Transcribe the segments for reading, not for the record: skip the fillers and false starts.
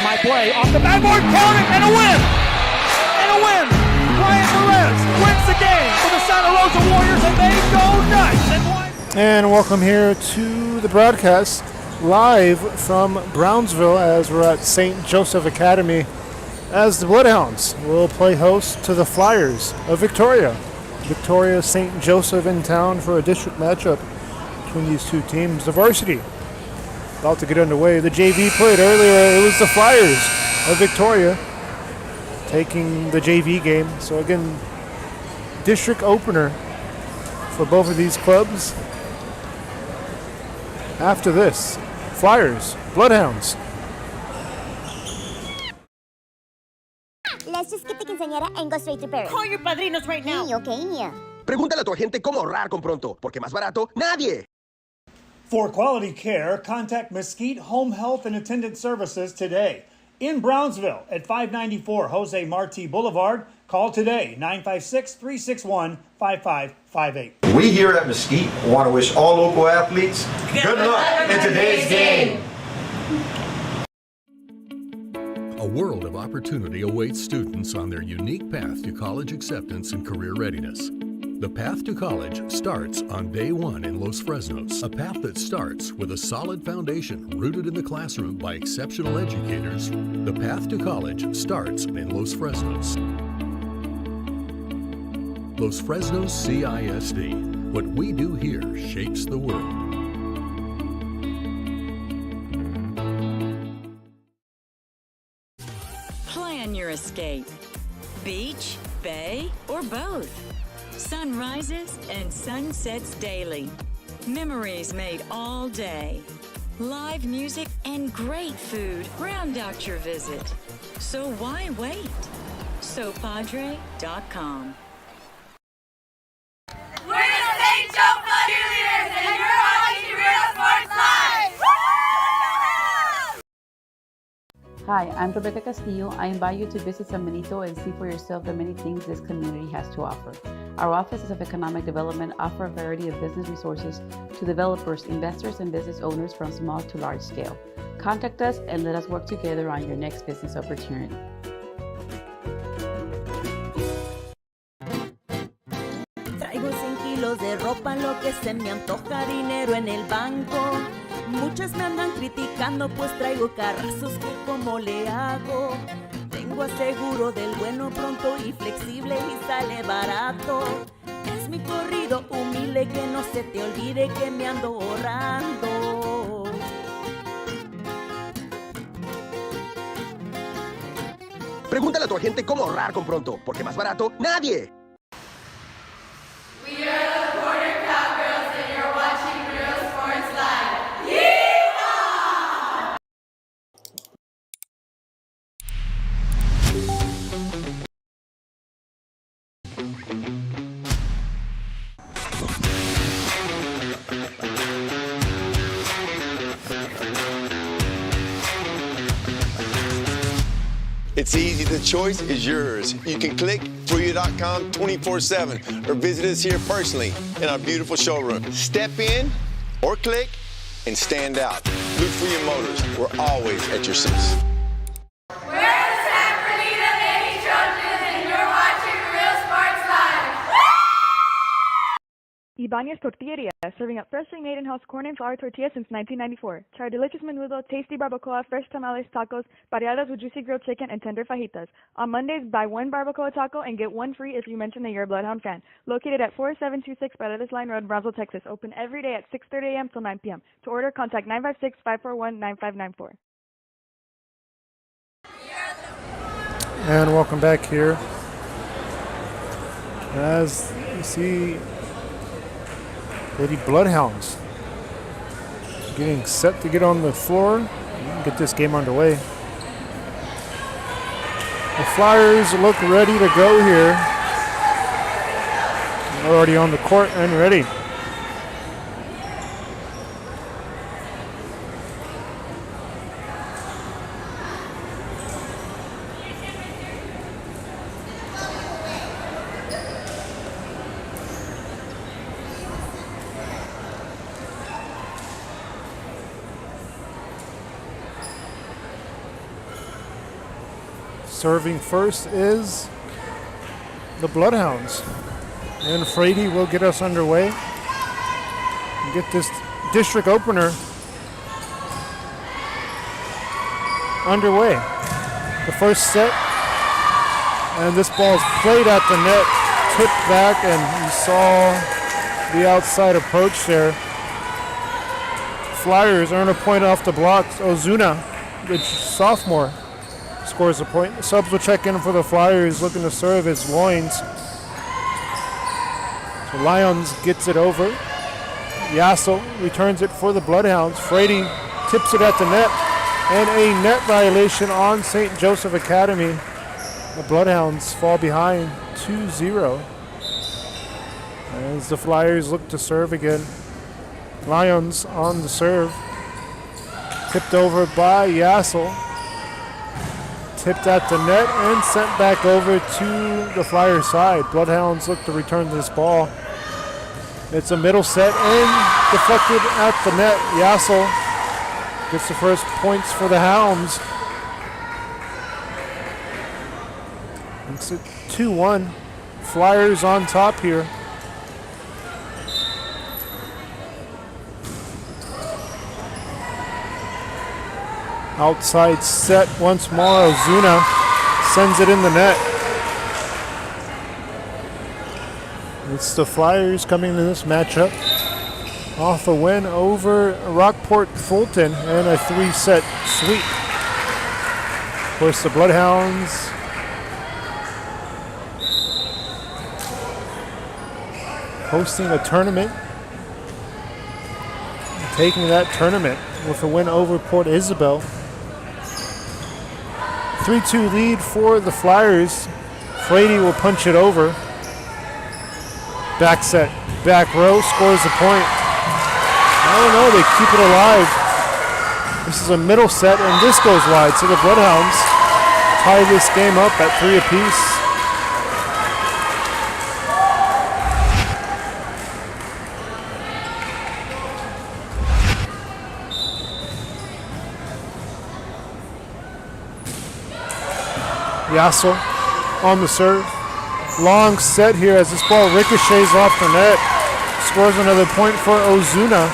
my play off the backboard, count it, and a win! And a win! Brian Perez wins the game for the Santa Rosa Warriors, and they go nuts! And welcome here to the broadcast live from Brownsville as we're at St. Joseph Academy as the Bloodhounds will play host to the Flyers of Victoria. Victoria St. Joseph in town for a district matchup between these two teams. The varsity about to get underway. The JV played earlier. It was the Flyers of Victoria taking the JV game. So again, district opener for both of these clubs. After this, Flyers, Bloodhounds. Let's just get the quinceañera and go straight to Paris. Call your padrinos right now. Okay, Nia. Pregúntale a tu agente cómo ahorrar con Pronto, porque más barato, nadie. For quality care, contact Mesquite Home Health and Attendant Services today. In Brownsville at 594 Jose Marti Boulevard. Call today, 956-361-5558. We here at Mesquite want to wish all local athletes good luck in today's game. A world of opportunity awaits students on their unique path to college acceptance and career readiness. The path to college starts on day one in Los Fresnos, a path that starts with a solid foundation rooted in the classroom by exceptional educators. The path to college starts in Los Fresnos. Los Fresnos CISD. What we do here shapes the world. Plan your escape. Beach, bay, or both. Sunrises and sunsets daily. Memories made all day. Live music and great food round out your visit. So why wait? SoPadre.com. We're the St. Joseph cheerleaders, and you're watching Real Sports Live! Hi, I'm Rebecca Castillo. I invite you to visit San Benito and see for yourself the many things this community has to offer. Our offices of economic development offer a variety of business resources to developers, investors, and business owners from small to large scale. Contact us and let us work together on your next business opportunity. Traigo 100 kilos de ropa, lo que se me antoja, dinero en el banco. Muchas me andan criticando, pues traigo carrazos que como le hago. Tengo aseguro del bueno, pronto y flexible y sale barato. Es mi corrido humilde, que no se te olvide que me ando ahorrando. Pregúntale a tu agente cómo ahorrar con Pronto, porque más barato, nadie. We are the Border Cowgirls, and you're watching Real Sports Live. Yeehaw! It's easy. The choice is yours. You can click Fruya.com 24/7 or visit us here personally in our beautiful showroom. Step in or click and stand out. Blue Fruya Motors. We're always at your service. We're the San Bernardino Baby Trojans, and you're watching Real Sports Live. Ibanez Tortilleria, serving up freshly made in-house corn and flour tortillas since 1994. Try delicious menudo, tasty barbacoa, fresh tamales, tacos, pareadas with juicy grilled chicken, and tender fajitas. On Mondays, buy one barbacoa taco and get one free if you mention that you're a Bloodhound fan. Located at 4726 Paredes Line Road, Brownsville, Texas. Open every day at 6:30 a.m. till 9 p.m. To order, contact 956-541-9594. And welcome back here. As you see, Lady Bloodhounds getting set to get on the floor and get this game underway. The Flyers look ready to go here. Already on the court and ready. Serving first is the Bloodhounds. And Frady will get us underway and get this district opener underway. The first set, and this ball is played at the net, tipped back, and you saw the outside approach there. Flyers earn a point off the blocks. Ozuna, the sophomore, scores a point. The subs will check in for the Flyers, looking to serve as Loins. So Lions gets it over. Yasso returns it for the Bloodhounds. Frady tips it at the net, and a net violation on St. Joseph Academy. The Bloodhounds fall behind 2-0 as the Flyers look to serve again. Lions on the serve. Tipped over by Yassel. Tipped at the net and sent back over to the Flyers side. Bloodhounds look to return this ball. It's a middle set and deflected at the net. Yassel gets the first points for the Hounds. It's a 2-1. Flyers on top here. Outside set once more. Ozuna sends it in the net. It's the Flyers coming into this matchup off a win over Rockport Fulton and a 3-set sweep. Of course, the Bloodhounds hosting a tournament, taking that tournament with a win over Port Isabel. 3-2 lead for the Flyers. Frady will punch it over. Back set, back row, scores a point. Oh no, they keep it alive. This is a middle set, and this goes wide. So the Bloodhounds tie this game up at 3 apiece. Yassel on the serve. Long set here as this ball ricochets off the net. Scores another point for Ozuna.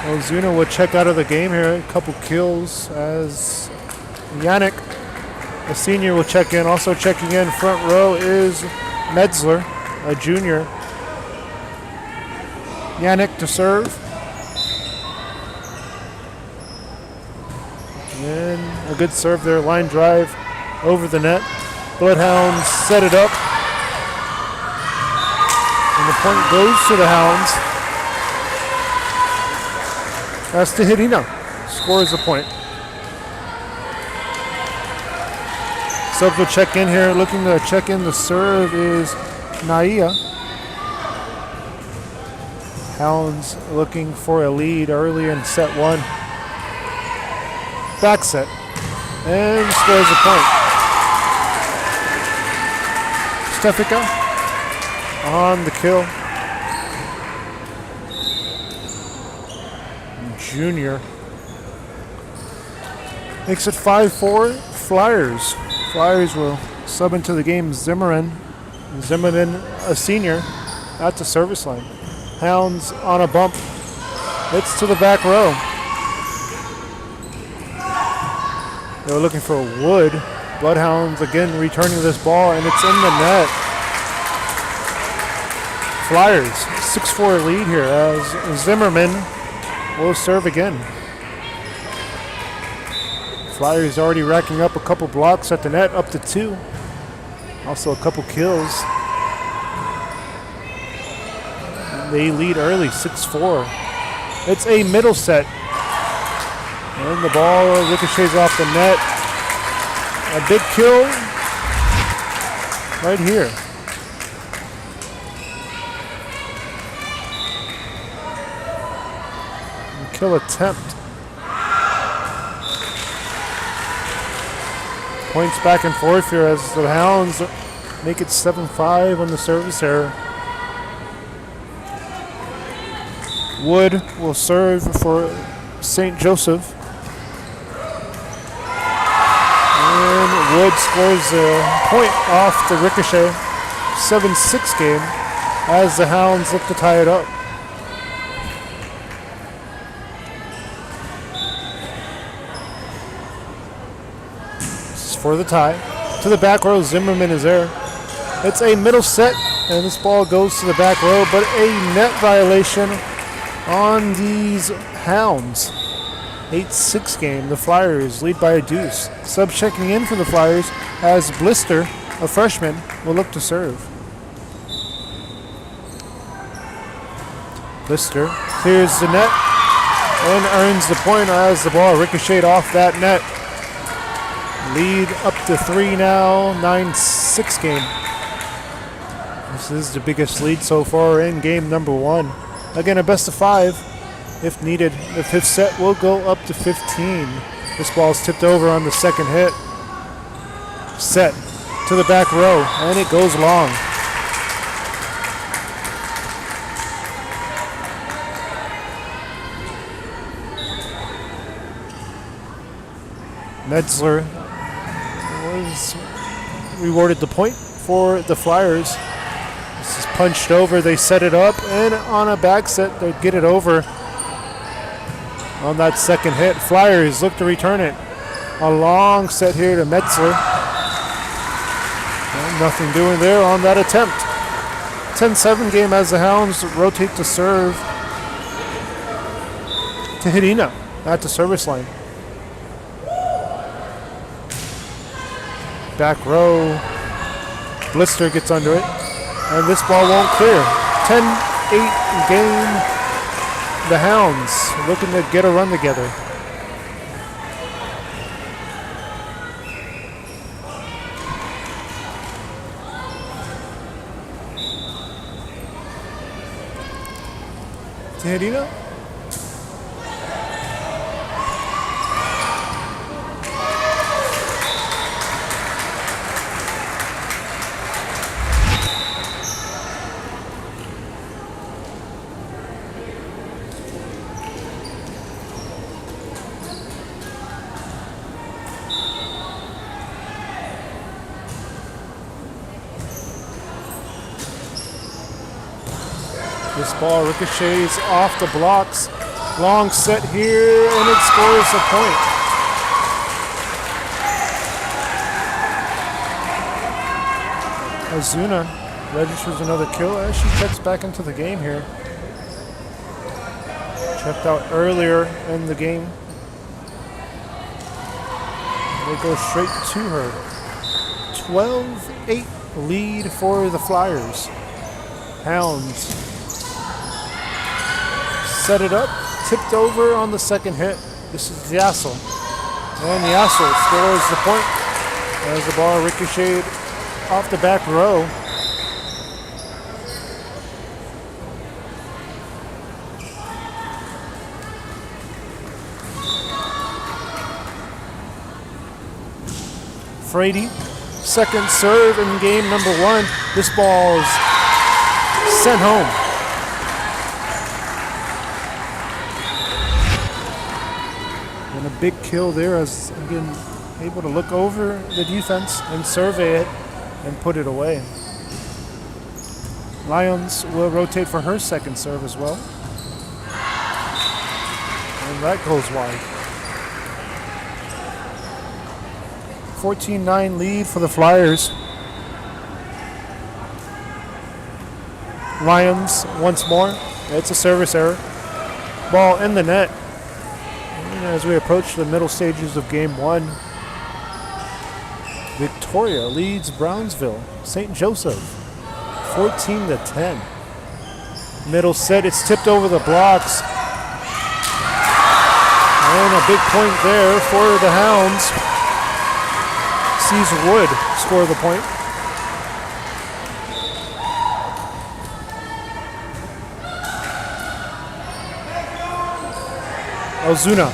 Ozuna will check out of the game here. A couple kills as Yannick, a senior, will check in. Also checking in front row is Metzler, a junior. Yannick to serve. And a good serve there. Line drive over the net. Bloodhounds set it up. And the point goes to the Hounds. As Tehirina scores a point. Subs will check in here. Looking to check in the serve is Naia. Hounds looking for a lead early in set one. Back set. And scores a point. Stefika on the kill. Junior. Makes it 5-4 Flyers. Flyers will sub into the game Zimmerman. Zimmerman, a senior, at the service line. Hounds on a bump. It's to the back row. They were looking for Wood. Bloodhounds again returning this ball, and it's in the net. Flyers, 6-4 lead here as Zimmerman will serve again. Flyers already racking up a couple blocks at the net, up to 2. Also a couple kills. They lead early, 6-4. It's a middle set. And the ball ricochets off the net. A big kill right here. Kill attempt. Points back and forth here as the Hounds make it 7-5 on the service error. Wood will serve for St. Joseph. And Wood scores a point off the ricochet. 7-6 game as the Hounds look to tie it up. This is for the tie. To the back row, Zimmerman is there. It's a middle set, and this ball goes to the back row, but a net violation on these Hounds. 8-6 game. The Flyers lead by a deuce. Sub checking in for the Flyers as Blister, a freshman, will look to serve. Blister clears the net and earns the point as the ball ricocheted off that net. Lead up to 3 now, 9-6 game. This is the biggest lead so far in game number 1. Again, a best of 5 if needed. The 5th set will go up to 15. This ball's tipped over on the second hit. Set to the back row, and it goes long. Metzler was rewarded the point for the Flyers. This is punched over. They set it up, and on a back set, they get it over on that second hit. Flyers look to return it. A long set here to Metzler. And nothing doing there on that attempt. 10-7 game as the Hounds rotate to serve to Hidina at the service line. Back row. Blister gets under it. And this ball won't clear. 10-8 game. The Hounds looking to get a run together. Tehadina. This ball ricochets off the blocks. Long set here, and it scores a point. Azuna registers another kill as she checks back into the game here. Checked out earlier in the game. They go straight to her. 12-8 lead for the Flyers. Hounds set it up, tipped over on the second hit. This is Yassel. And Yassel scores the point as the ball ricocheted off the back row. Frady, second serve in game number 1. This ball's sent home. And a big kill there as, again, able to look over the defense and survey it and put it away. Lyons will rotate for her second serve as well. And that goes wide. 14-9 lead for the Flyers. Lyons once more. It's a service error. Ball in the net. And as we approach the middle stages of game 1, Victoria leads Brownsville, St. Joseph, 14-10. Middle set, it's tipped over the blocks. And a big point there for the Hounds. Sees Wood score the point. Ozuna.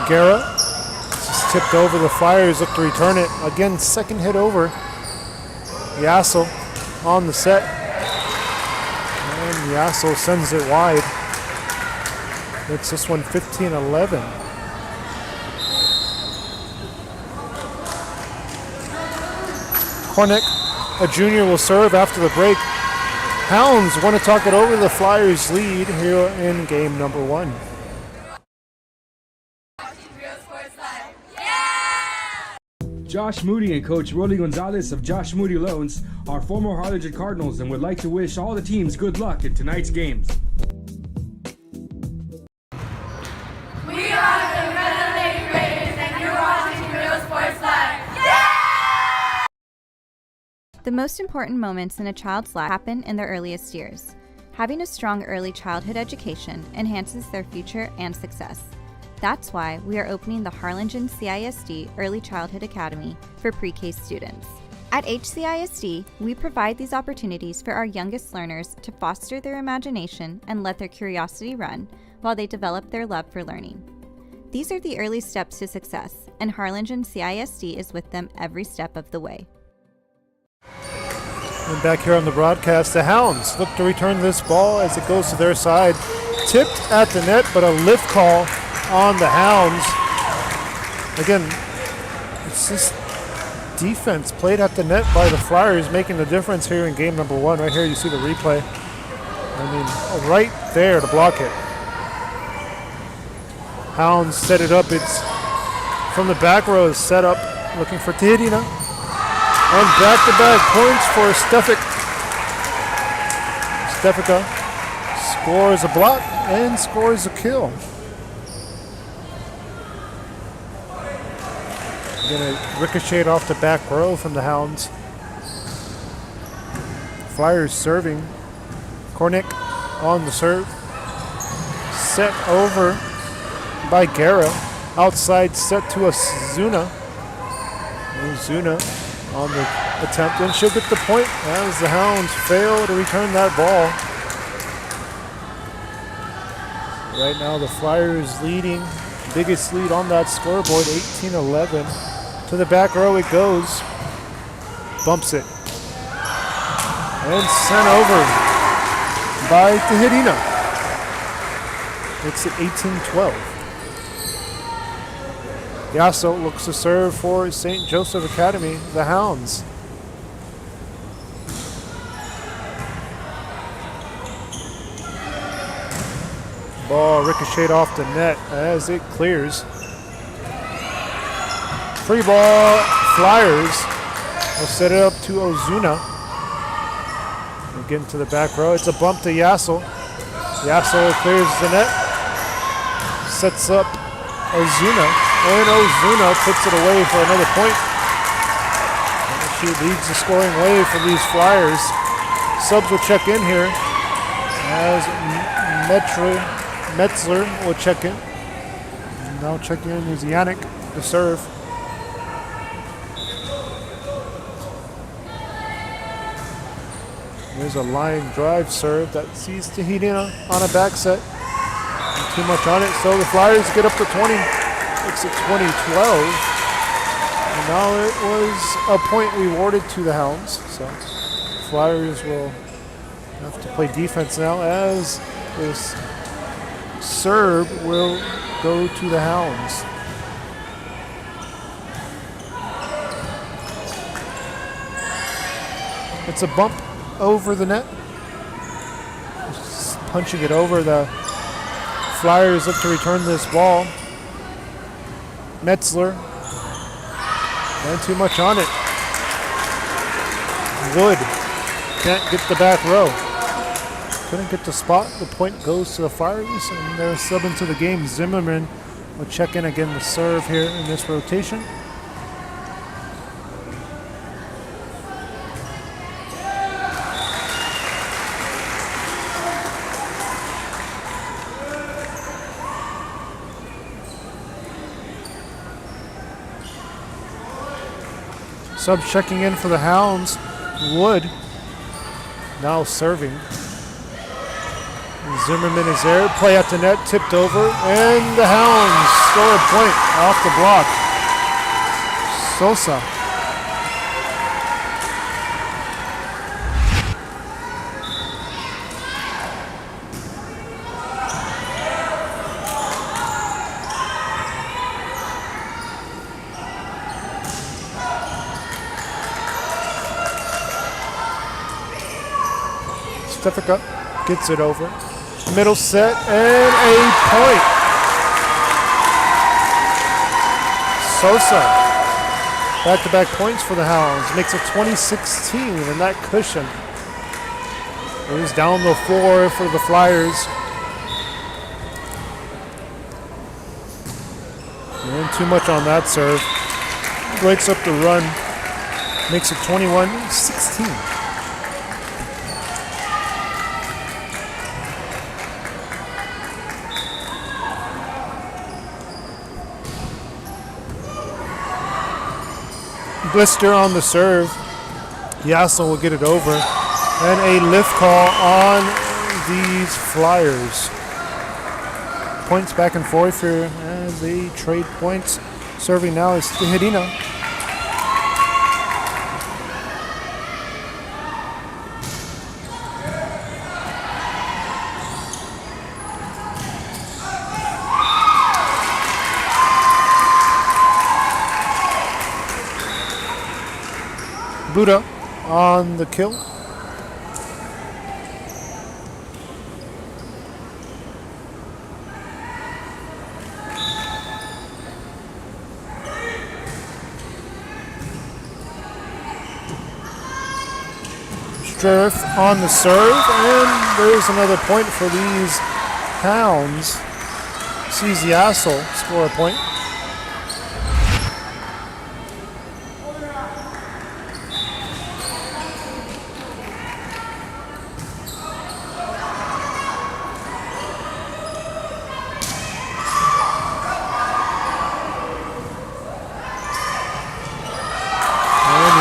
Guerra. Just tipped over. The Flyers look to return it. Again, second hit over. Yassel on the set. And Yassel sends it wide. It's this one 15-11. Cornick, a junior, will serve after the break. Hounds want to talk it over the Flyers' lead here in game number 1. Josh Moody and Coach Rolly Gonzalez of Josh Moody Loans are former Harlingen Cardinals and would like to wish all the teams good luck in tonight's games. We are the Red Lady Raiders and you're watching Real Sports Live. Yeah! The most important moments in a child's life happen in their earliest years. Having a strong early childhood education enhances their future and success. That's why we are opening the Harlingen CISD Early Childhood Academy for pre-K students. At HCISD, we provide these opportunities for our youngest learners to foster their imagination and let their curiosity run while they develop their love for learning. These are the early steps to success, and Harlingen CISD is with them every step of the way. And back here on the broadcast, the Hounds look to return this ball as it goes to their side. Tipped at the net, but a lift call on the Hounds. Again, it's this defense played at the net by the Flyers making the difference here in game number 1. Right here you see the replay. I mean, right there to block it. Hounds set it up. It's from the back row, is set up, looking for Tehirina. And back-to-back points for Stefica scores a block and scores a kill. Gonna ricochet off the back row from the Hounds. Flyers serving. Cornick on the serve. Set over by Guerra. Outside set to Ozuna. Ozuna on the attempt, and she'll get the point as the Hounds fail to return that ball. Right now the Flyers leading, biggest lead on that scoreboard, 18-11. To the back row it goes. Bumps it. And sent over by Tehirina. It's at 18-12. Yasso looks to serve for St. Joseph Academy, the Hounds. Ball ricocheted off the net as it clears. Free ball, Flyers will set it up to Ozuna. Again to the back row. It's a bump to Yasso. Yasso clears the net. Sets up Ozuna. And Ozuna puts it away for another point. And she leads the scoring way for these Flyers. Subs will check in here as Metzler will check in. Now checking in is Yannick to serve. There's a line drive serve that sees Tehirina on a back set. And too much on it, so the Flyers get up to 20. It's at 20-12. And now it was a point rewarded to the Hounds. So Flyers will have to play defense now as this serve will go to the Hounds. It's a bump over the net. Just punching it over. The Flyers look to return this ball. Metzler. And too much on it. Wood can't get the back row. Couldn't get the spot. The point goes to the Flyers, and they're subbing to the game. Zimmerman will check in again to serve here in this rotation. Sub checking in for the Hounds. Wood now serving. Zimmerman is there. Play at the net, tipped over, and the Hounds score a point off the block. Sosa. Stefika gets it over. Middle set and a point. Sosa. Back-to-back points for the Hounds. Makes it 20-16, and that cushion is down the floor for the Flyers. And too much on that serve. Breaks up the run. Makes it 21-16. Blister on the serve. Yasso will get it over. And a lift call on these Flyers. Points back and forth here as they trade points. Serving now is Tehedina. Buddha on the kill. Striff on the serve, and there's another point for these Hounds. Sees Yassel score a point.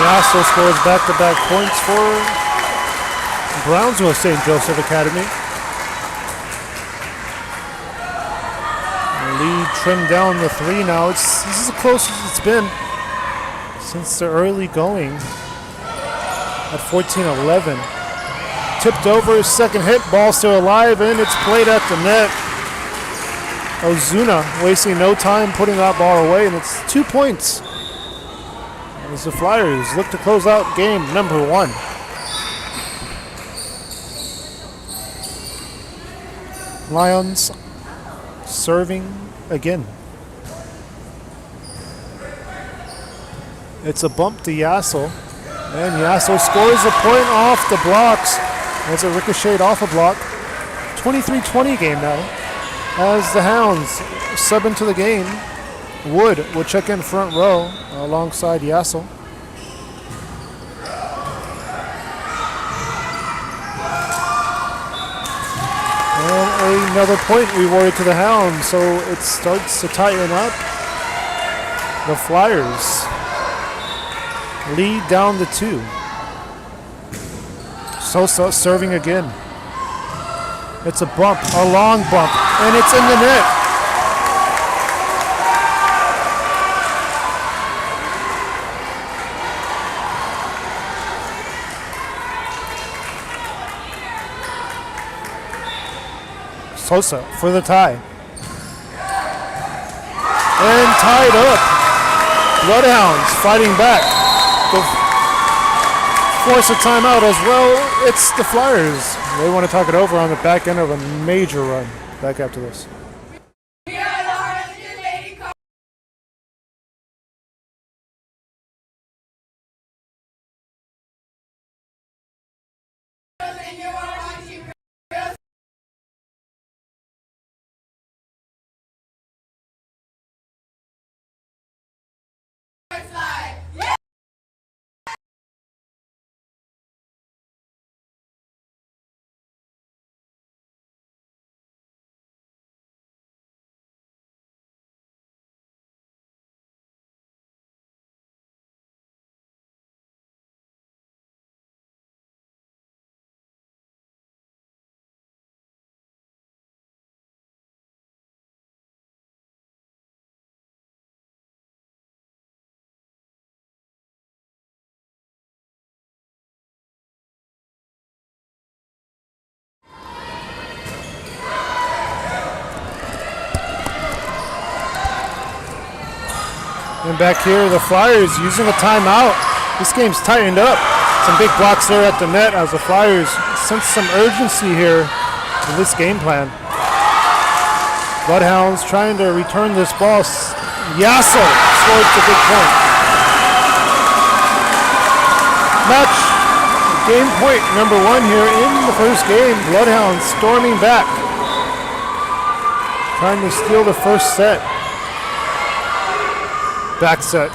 Also scores back-to-back points for Brownsville St. Joseph Academy. The lead trimmed down the 3 now. This is the closest it's been since the early going at 14-11. Tipped over, second hit, ball still alive, and it's played at the net. Ozuna wasting no time putting that ball away, and it's 2 points as the Flyers look to close out game number 1. Lions serving again. It's a bump to Yassel, and Yassel scores a point off the blocks. As a ricocheted off a block. 23-20 game now. As the Hounds sub into the game, Wood will check in front row alongside Yassel. And another point rewarded to the Hounds, so it starts to tighten up. The Flyers lead down to 2. Sosa serving again. It's a bump, a long bump, and it's in the net. Sosa for the tie. And tied up. Bloodhounds fighting back. Force a timeout as well. It's the Flyers. They want to talk it over on the back end of a major run. Back after this. And back here, the Flyers using a timeout. This game's tightened up. Some big blocks there at the net as the Flyers sense some urgency here in this game plan. Bloodhounds trying to return this ball. Yasso scores the big point. Match game point number 1 here in the first game. Bloodhounds storming back, trying to steal the first set. Back set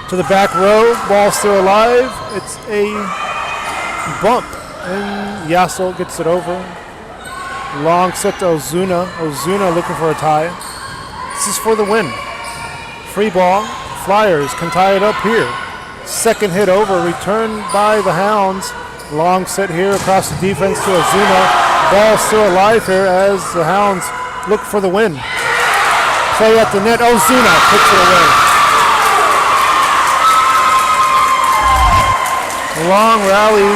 to the back row. Ball still alive. It's a bump, and Yasso gets it over. Long set to Ozuna. Ozuna looking for a tie. This is for the win. Free ball. Flyers can tie it up here. Second hit over, returned by the Hounds. Long set here across the defense to Ozuna. Ball still alive here as the Hounds look for the win. Play at the net. Ozuna puts it away. A long rally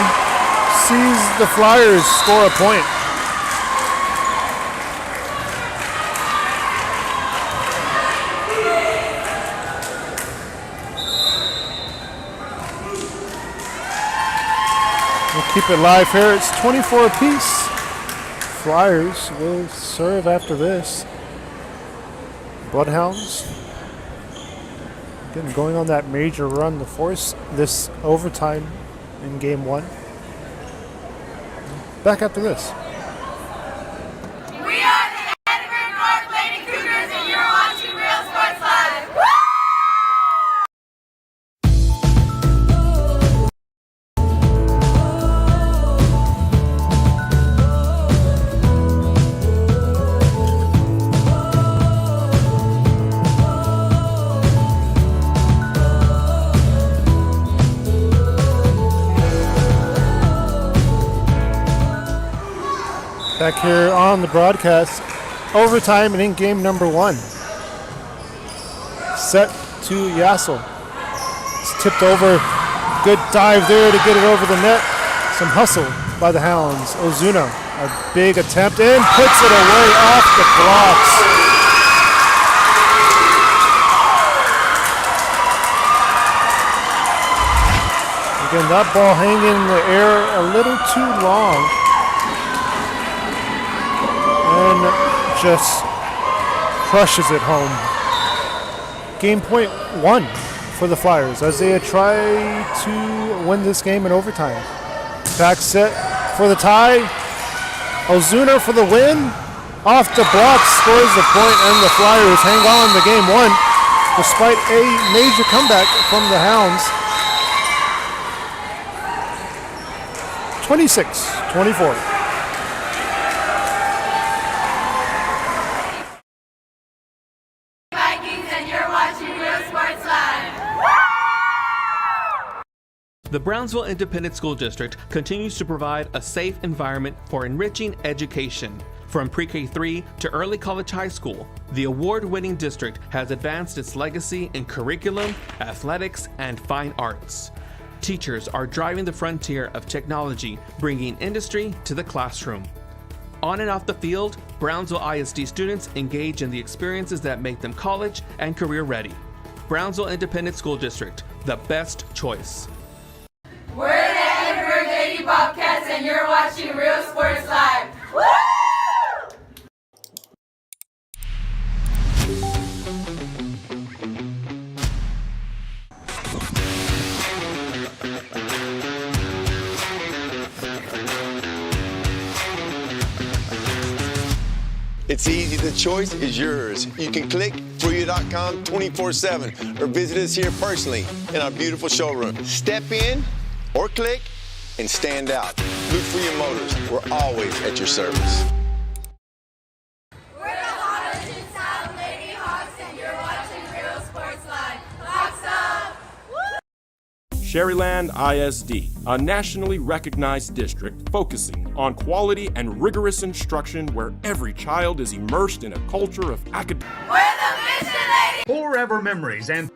sees the Flyers score a point. We'll keep it live here. It's 24 apiece. Flyers will serve after this. Bloodhounds again going on that major run to force this overtime in game 1. Back after this. We are the Edinburgh North Lady Cougars, and you're watching Real Sports Live. Back here on the broadcast, overtime and in game number 1. Set to Yasso. It's tipped over. Good dive there to get it over the net. Some hustle by the Hounds. Ozuna, a big attempt and puts it away off the blocks. Again, that ball hanging in the air a little too long. And just crushes it home. Game point 1 for the Flyers as they try to win this game in overtime. Back set for the tie. Ozuna for the win. Off the block, scores the point, and the Flyers hang on to game 1 despite a major comeback from the Hounds. 26-24. The Brownsville Independent School District continues to provide a safe environment for enriching education. From pre-K3 to early college high school, the award-winning district has advanced its legacy in curriculum, athletics, and fine arts. Teachers are driving the frontier of technology, bringing industry to the classroom. On and off the field, Brownsville ISD students engage in the experiences that make them college and career ready. Brownsville Independent School District, the best choice. We're the Edinburgh Lady Bobcats, and you're watching Real Sports Live. Woo! It's easy. The choice is yours. You can click Fooya.com 24/7 or visit us here personally in our beautiful showroom. Step in or click and stand out. Look for your motors. We're always at your service. We're the Hollinger South Lady Hawks, and you're watching Real Sports Live. Hawks up! Sherryland ISD, a nationally recognized district focusing on quality and rigorous instruction where every child is immersed in a culture of academic. We're the Mission Lady! Forever memories and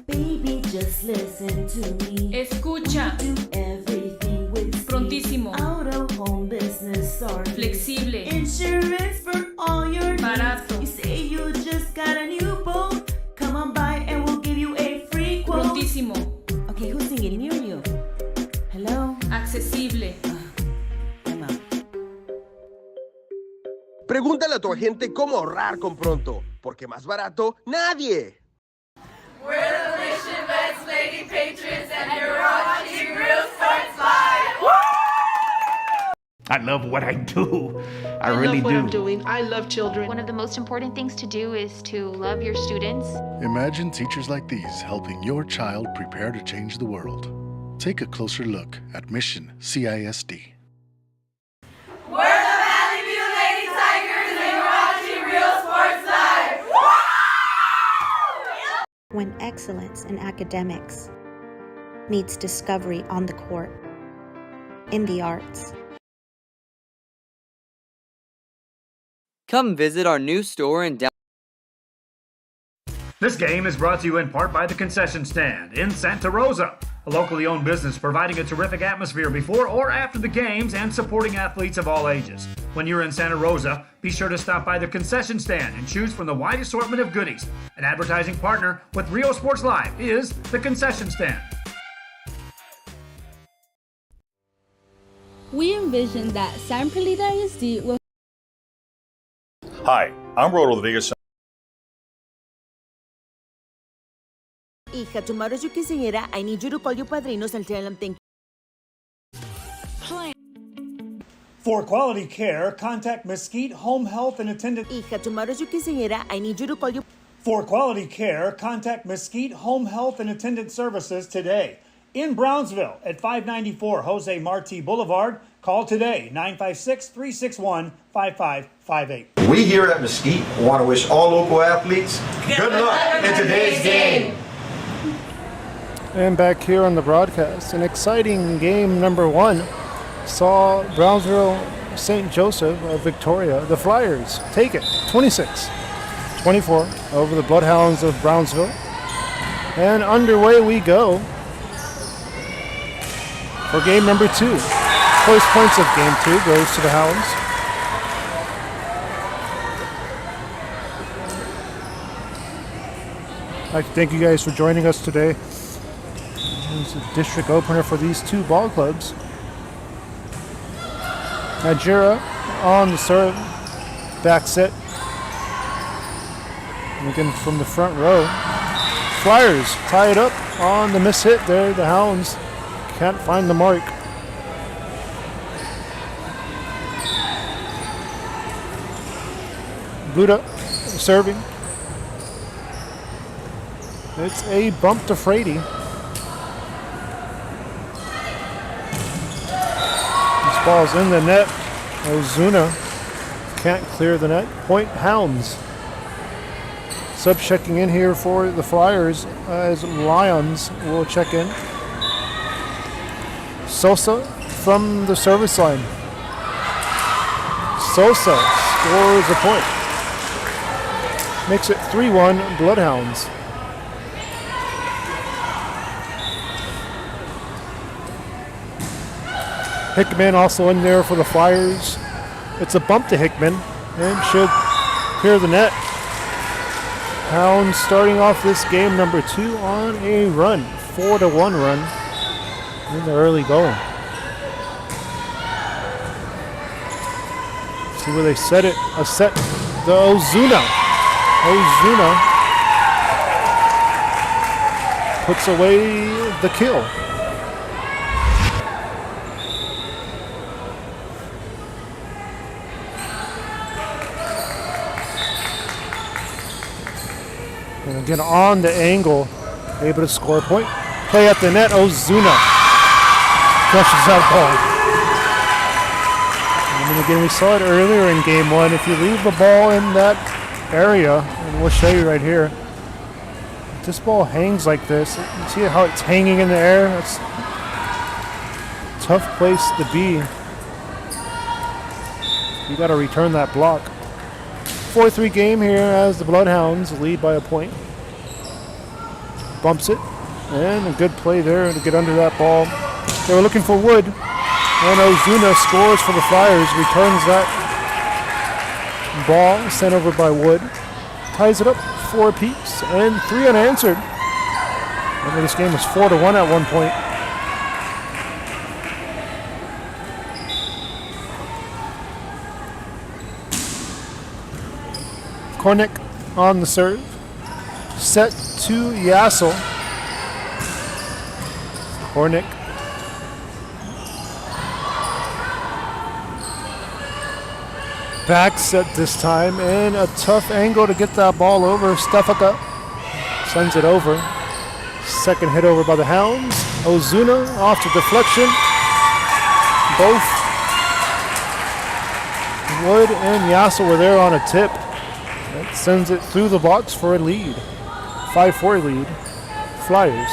Baby, just listen to me. Escucha. Do everything with speed. Prontísimo. Out of home business or Flexible. Insurance for all your Barato. needs. You say you just got a new boat. Come on by and we'll give you a free quote. Prontísimo. Okay, who's singing? Me or you? Pregúntale a tu agente cómo ahorrar con Pronto, porque más barato, nadie. We're the Mission Vets Lady Patriots, and you're watching Real Sports Live. Woo! I love what I do. I really love what do. I'm doing. I love children. One of the most important things to do is to love your students. Imagine teachers like these helping your child prepare to change the world. Take a closer look at Mission CISD. We're the Valley View Lady Tigers, and you're watching Real Sports Live. Woo! When excellence in academics meets discovery on the court, in the arts. Come visit our new store in downtown. This game is brought to you in part by the Concession Stand in Santa Rosa, a locally owned business providing a terrific atmosphere before or after the games and supporting athletes of all ages. When you're in Santa Rosa, be sure to stop by the Concession Stand and choose from the wide assortment of goodies. An advertising partner with Rio Sports Live is the Concession Stand. We envision that San Perlita ISD will. Hi, I'm Rodo Rodriguez. Hija, tomorrow's your quinceañera. I need you to call your padrinos and tell them thank you. For quality care, contact Mesquite Home Health and Attendant. Hija, tomorrow's your quinceañera. I need you to call your. For quality care, contact Mesquite Home Health and Attendant Services today. In Brownsville at 594 Jose Marti Boulevard. Call today, 956-361-5558. We here at Mesquite want to wish all local athletes good luck in today's game. And back here on the broadcast, an exciting game number 1 saw Brownsville St. Joseph of Victoria, the Flyers, take it 26-24 over the Bloodhounds of Brownsville. And underway we go for game number 2. First points of game 2 goes to the Hounds. I'd like to thank you guys for joining us today. It's a district opener for these two ball clubs. Najira on the serve, back set. And again from the front row. Flyers tie it up on the miss hit there. The Hounds can't find the mark. Buddha serving. It's a bump to Frady. This ball's in the net. Ozuna can't clear the net. Point Hounds. Sub checking in here for the Flyers as Lions will check in. Sosa from the service line. Sosa scores a point. Makes it 3-1 Bloodhounds. Hickman also in there for the Flyers. It's a bump to Hickman and should clear the net. Hounds starting off this game number 2 on a run. 4-1 run in the early going. See where they set it. A set. The Ozuna puts away the kill. And again on the angle, able to score a point. Play at the net, Ozuna crushes that ball. And again, we saw it earlier in game 1. If you leave the ball in that area, and we'll show you right here, if this ball hangs like this, you see how it's hanging in the air? That's a tough place to be. You got to return that block. 4-3 game here as the Bloodhounds lead by a point. Bumps it, and a good play there to get under that ball. They were looking for Wood, and Ozuna scores for the Flyers, returns that ball sent over by Wood, ties it up 4 apiece, and 3 unanswered. Remember, this game was 4-1 at one point. Kornick on the serve. Set to Yassel. Kornick. Back set this time, and a tough angle to get that ball over. Stefaka sends it over. Second hit over by the Hounds. Ozuna off to deflection. Both Wood and Yassel were there on a tip. That sends it through the box for a lead. 5-4 lead. Flyers.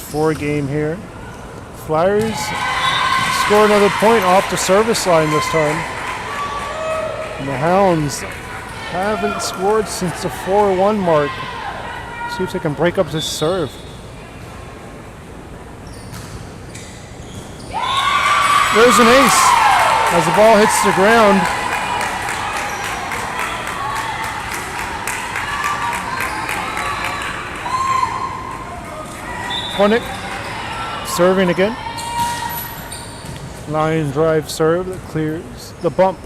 Four game here. Flyers score another point off the service line this time. And the Hounds haven't scored since the 4-1 mark. See if they can break up this serve. There's an ace as the ball hits the ground. Kornick serving again. Line drive serve that clears the bump.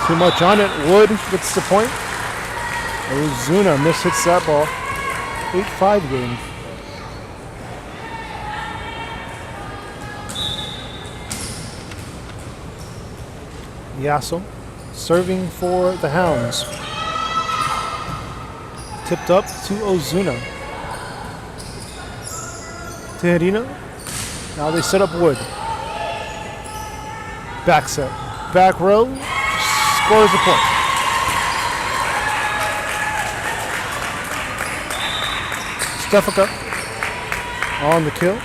Too much on it. Wood gets the point. Ozuna mishits that ball. 8-5 game. Yassel serving for the Hounds. Tipped up to Ozuna. Teherina. Now they set up Wood. Back set. Back row. Scores a point. Stefaka on the kill.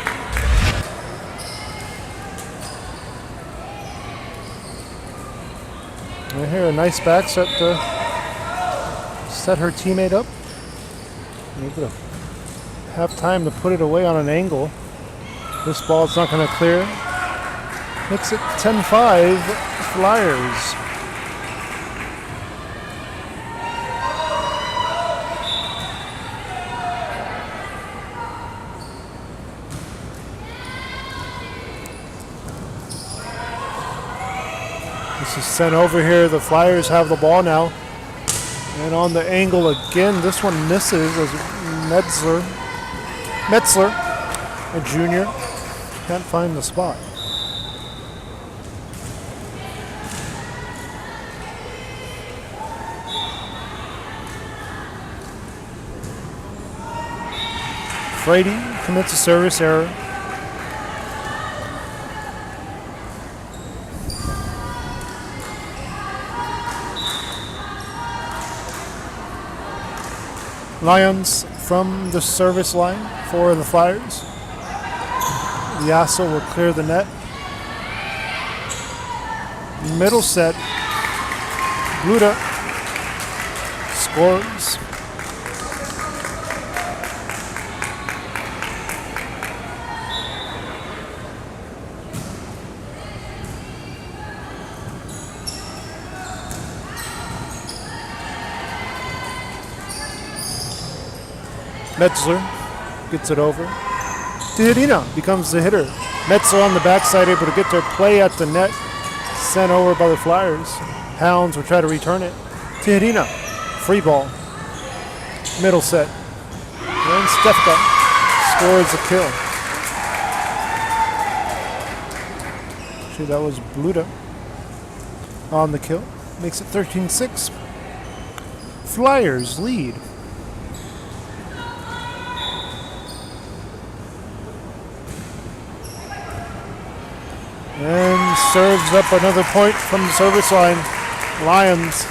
And here a nice back set to set her teammate up. Able to have time to put it away on an angle. This ball's not going to clear. Makes it 10-5 Flyers. This is sent over here. The Flyers have the ball now. And on the angle again, this one misses as Metzler, a junior, can't find the spot. Frady commits a service error. Lions from the service line for the Flyers. Yassel will clear the net. Middle set. Bluda scores. Metzler gets it over. Teherina becomes the hitter. Metzler on the backside, able to get their play at the net. Sent over by the Flyers. Hounds will try to return it. Teherina, free ball. Middle set. And Stefka scores a kill. Actually, that was Bluda on the kill. Makes it 13-6. Flyers lead. And serves up another point from the service line. Lions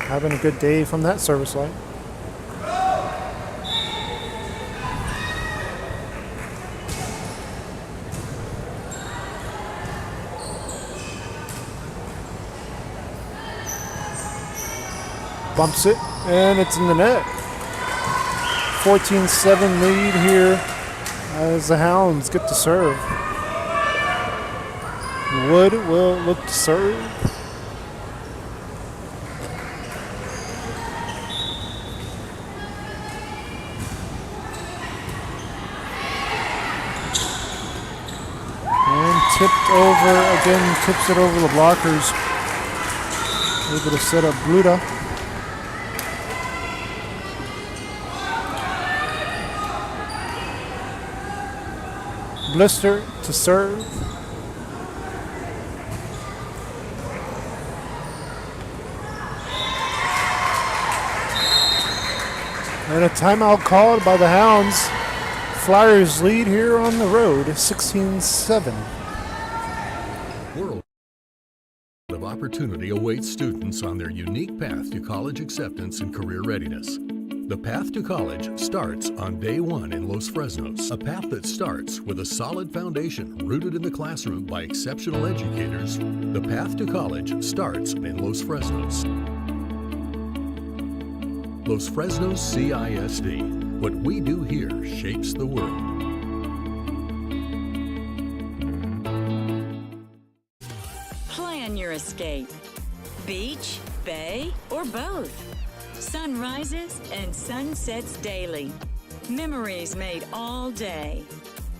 having a good day from that service line. Bumps it, and it's in the net. 14-7 lead here as the Hounds get to serve. Wood will look to serve. And tipped over, again tips it over the blockers. Able to set up Bluda. Blister to serve. And a timeout called by the Hounds. Flyers lead here on the road, 16-7. World of opportunity awaits students on their unique path to college acceptance and career readiness. The path to college starts on day one in Los Fresnos, a path that starts with a solid foundation rooted in the classroom by exceptional educators. The path to college starts in Los Fresnos. Los Fresnos CISD. What we do here shapes the world. Plan your escape. Beach, bay, or both. Sunrises and sunsets daily. Memories made all day.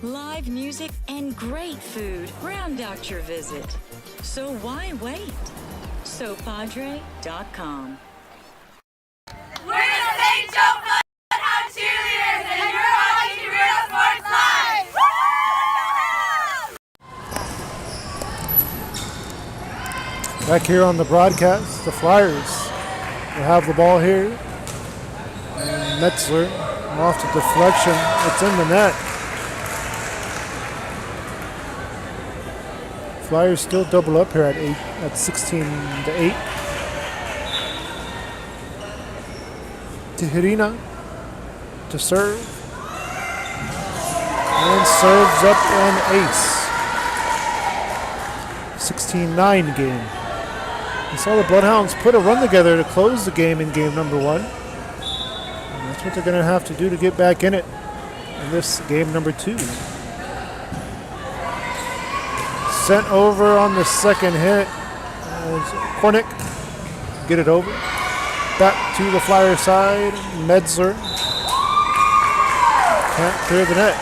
Live music and great food round out your visit. So why wait? SoPadre.com. We're the St. Joe Bloodhound Cheerleaders, and you're watching Real Sports Live! Back here on the broadcast, the Flyers will have the ball here. And Metzler off the deflection. It's in the net. Flyers still double up here at 16-8. Tijerina to serve. And serves up an ace. 16-9 game. We saw the Bloodhounds put a run together to close the game in game number one. And that's what they're going to have to do to get back in it in this game number two. Sent over on the second hit. Kornick get it over. Back to the Flyer side. Metzler can't clear the net.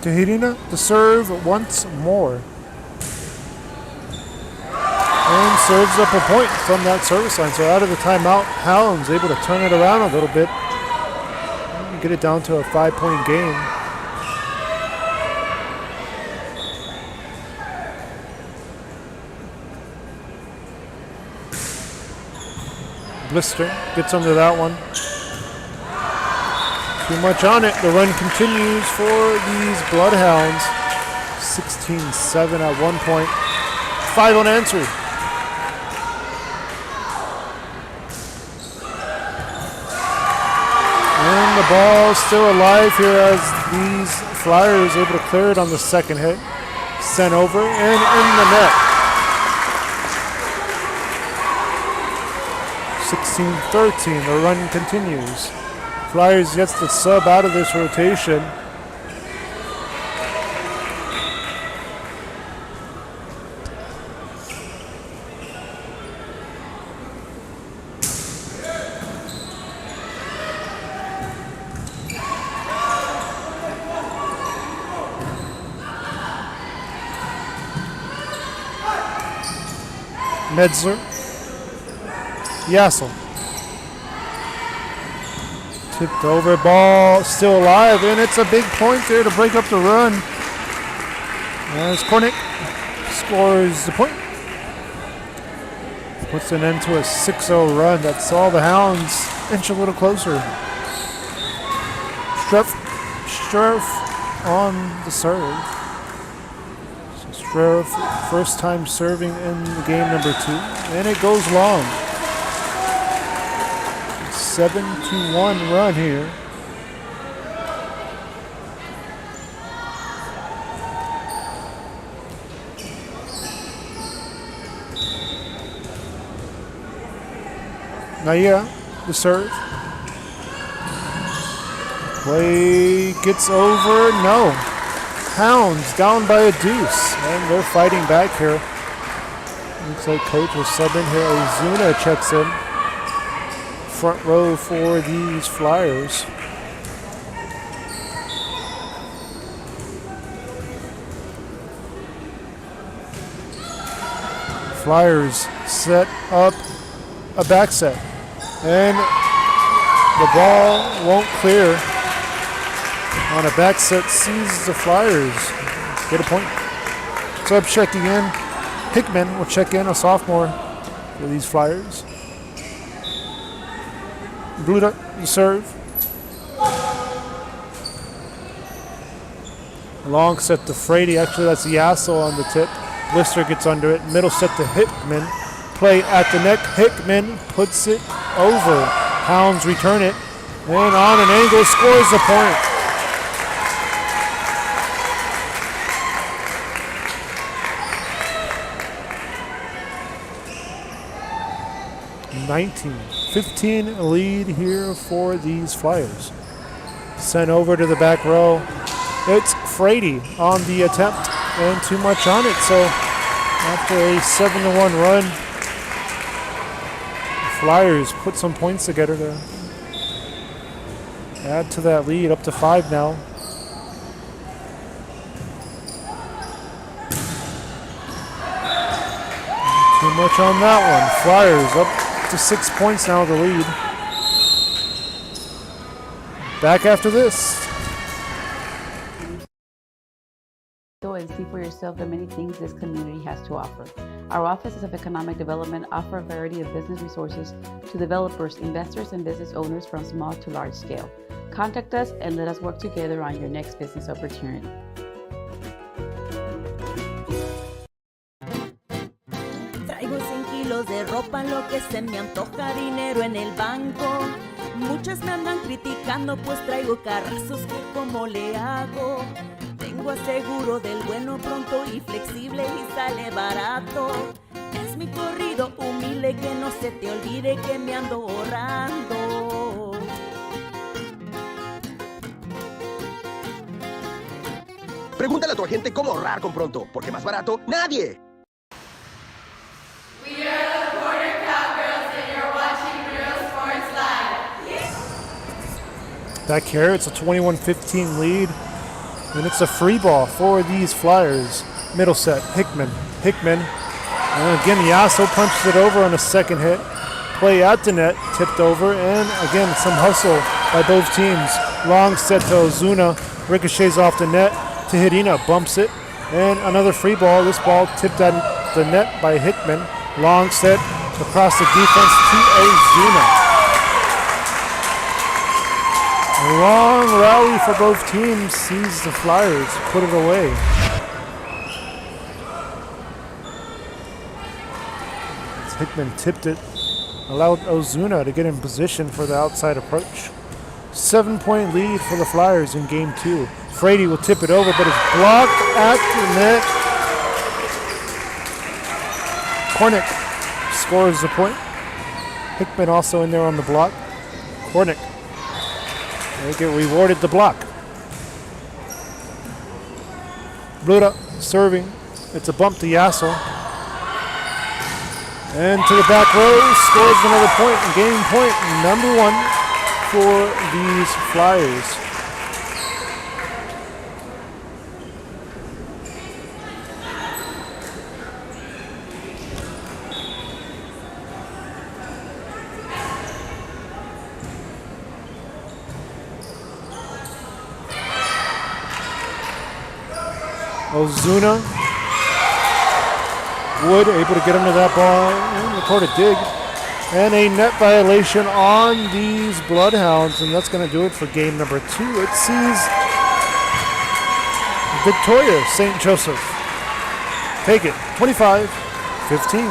Tijerina to serve once more. And serves up a point from that service line. So out of the timeout, Hounds able to turn it around a little bit and get it down to a 5-point game. Blister gets under that one. Too much on it. The run continues for these Bloodhounds. 16-7 at one point. 5 unanswered. And the ball still alive here as these Flyers able to clear it on the second hit. Sent over and in the net. 16-13. The run continues. Flyers gets the sub out of this rotation. Metzler. Yassel. Tipped over, ball still alive, and it's a big point there to break up the run. As Kornick scores the point. Puts an end to a 6-0 run that saw the Hounds inch a little closer. Struff on the serve. So Struff, first time serving in the game number 2, and it goes long. 7-1 run here. Naya, the serve. Play gets over, no. Hounds down by a deuce, and they're fighting back here. Looks like coach will sub in here. Ozuna checks in. Front row for these Flyers. Flyers set up a back set, and the ball won't clear on a back set. Sees the Flyers get a point. Sub checking in. Hickman will check in, a sophomore for these Flyers. Bluda, the serve. Long set to Frady. Actually, that's Yasso on the tip. Lister gets under it. Middle set to Hickman. Play at the neck. Hickman puts it over. Hounds return it. And on an angle, scores the point. (19-15) lead here for these Flyers. Sent over to the back row. It's Frady on the attempt, and too much on it. So after a 7-1 run, the Flyers put some points together to add to that lead, up to 5 now. Too much on that one. Flyers up to 6 points now, the lead. Back after this. Go and see for yourself the many things this community has to offer. Our offices of economic development offer a variety of business resources to developers, investors, and business owners from small to large scale. Contact us and let us work together on your next business opportunity. De ropa, lo que se me antoja, dinero en el banco. Muchas me andan criticando, pues traigo carrazos que como le hago. Tengo aseguro del bueno, pronto y flexible y sale barato. Es mi corrido humilde, que no se te olvide que me ando ahorrando. Pregúntale a tu agente cómo ahorrar con Pronto, porque más barato, nadie. Back here, it's a 21-15 lead, and it's a free ball for these Flyers. Middle set, Hickman, and again Yasso punches it over on a second hit. Play at the net, tipped over, and again some hustle by both teams. Long set to Ozuna, ricochets off the net to Hidina, bumps it, and another free ball. This ball tipped at the net by Hickman. Long set across the defense to Ozuna. A long rally for both teams sees the Flyers put it away. As Hickman tipped it, allowed Ozuna to get in position for the outside approach. 7-point lead for the Flyers in game 2. Frady will tip it over, but it's blocked at the net. Kornick scores the point. Hickman also in there on the block. Kornick. They get rewarded the block. Bluda serving. It's a bump to Yasso. And to the back row, scores another point. Game point number 1 for these Flyers. Ozuna, Wood able to get under that ball and record a dig. And a net violation on these Bloodhounds, and that's going to do it for game number 2. It sees Victoria St. Joseph take it 25-15.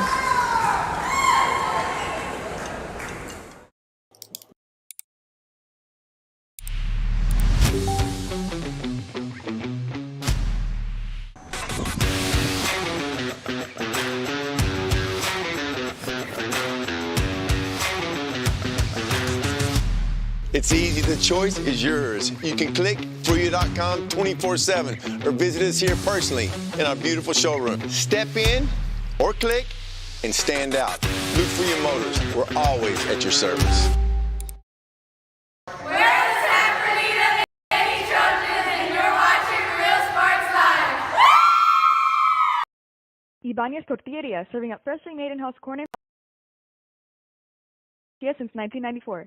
It's easy, the choice is yours. You can click Fruya.com 24/7 or visit us here personally in our beautiful showroom. Step in or click and stand out. Look Fruya Motors. We're always at your service. We're the Sanford Lady Trojans, and you're watching Real Sports Live. Ibanez Tortilleria, serving up freshly made in-house corn and since 1994.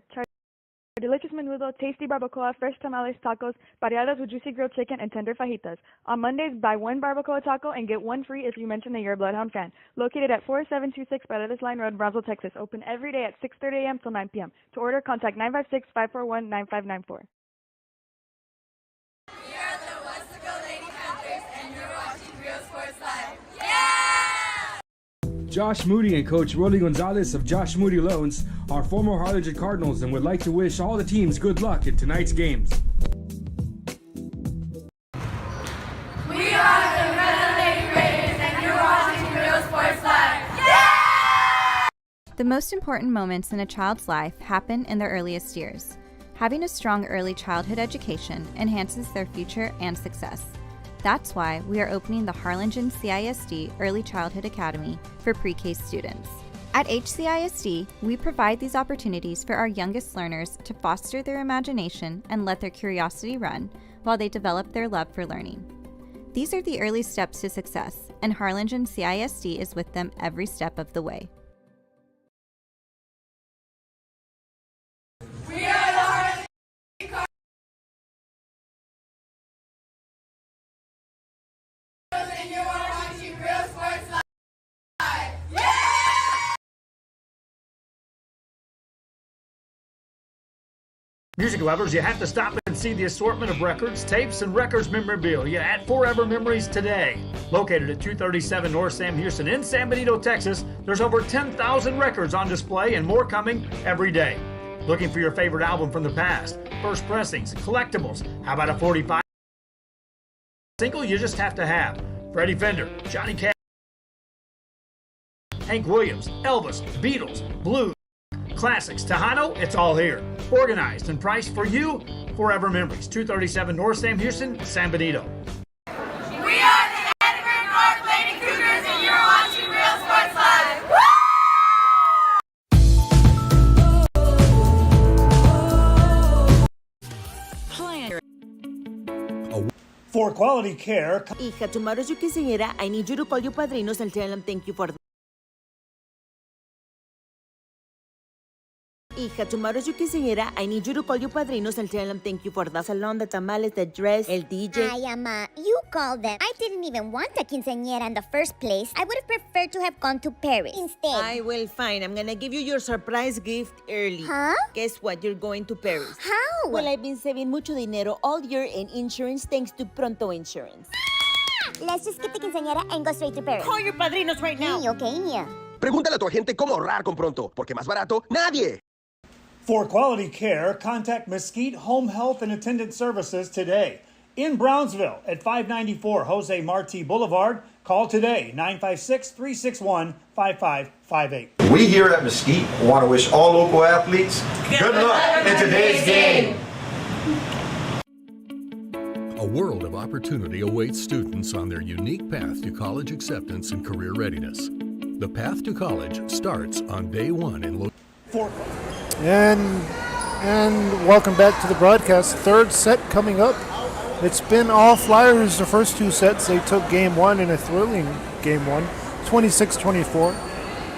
Delicious menudo, tasty barbacoa, fresh tamales, tacos, pareadas with juicy grilled chicken, and tender fajitas. On Mondays, buy one barbacoa taco and get one free if you mention that you're a Bloodhound fan. Located at 4726 Paredes Line Road, Brownsville, Texas. Open every day at 6:30 a.m. till 9 p.m. To order, contact 956-541-9594. We are the Westaco Lady Panthers, and you're watching Real Sports Live. Josh Moody and Coach Rolly Gonzalez of Josh Moody Loans are former Harlingen Cardinals and would like to wish all the teams good luck in tonight's games. We are the Red Lady Raiders, and you're watching Real Sports Live. The most important moments in a child's life happen in their earliest years. Having a strong early childhood education enhances their future and success. That's why we are opening the Harlingen CISD Early Childhood Academy for pre-K students. At HCISD, we provide these opportunities for our youngest learners to foster their imagination and let their curiosity run while they develop their love for learning. These are the early steps to success, and Harlingen CISD is with them every step of the way. We are the Harlingen Cardinals, and you're watching Real Sports Live. Music lovers, you have to stop and see the assortment of records, tapes, and records memorabilia at Forever Memories today. Located at 237 North Sam Houston in San Benito, Texas, there's over 10,000 records on display and more coming every day. Looking for your favorite album from the past, first pressings, collectibles, how about a 45 single you just have to have? Freddie Fender, Johnny Cash, Hank Williams, Elvis, Beatles, Blues, classics, Tejano, it's all here. Organized and priced for you, Forever Memories, 237 North Sam Houston, San Benito. We are the Edinburgh North Lady Cougars, and you're watching Real Sports Live. For quality care. Hija, tomorrow's your quinceañera. I need you to call your padrinos and tell them thank you for Hija, tomorrow's your quinceañera. I need you to call your padrinos and tell them thank you for the salon, the tamales, the dress, el DJ. Ay, Ama, you called them. I didn't even want a quinceañera in the first place. I would have preferred to have gone to Paris instead. I will, fine. I'm gonna give you your surprise gift early. Huh? Guess what? You're going to Paris. How? Well, I've been saving mucho dinero all year in insurance thanks to Pronto Insurance. Let's just skip the quinceañera and go straight to Paris. Call your padrinos right now. Okay. Pregúntale a tu agente cómo ahorrar con Pronto, porque más barato, nadie. For quality care, contact Mesquite Home Health and Attendant Services today. In Brownsville at 594 Jose Marti Boulevard. Call today, 956-361-5558. We here at Mesquite want to wish all local athletes good luck in today's game. A world of opportunity awaits students on their unique path to college acceptance and career readiness. The path to college starts on day one in And welcome back to the broadcast. Third set coming up. It's been all Flyers the first two sets. They took game one in a thrilling game one, 26-24.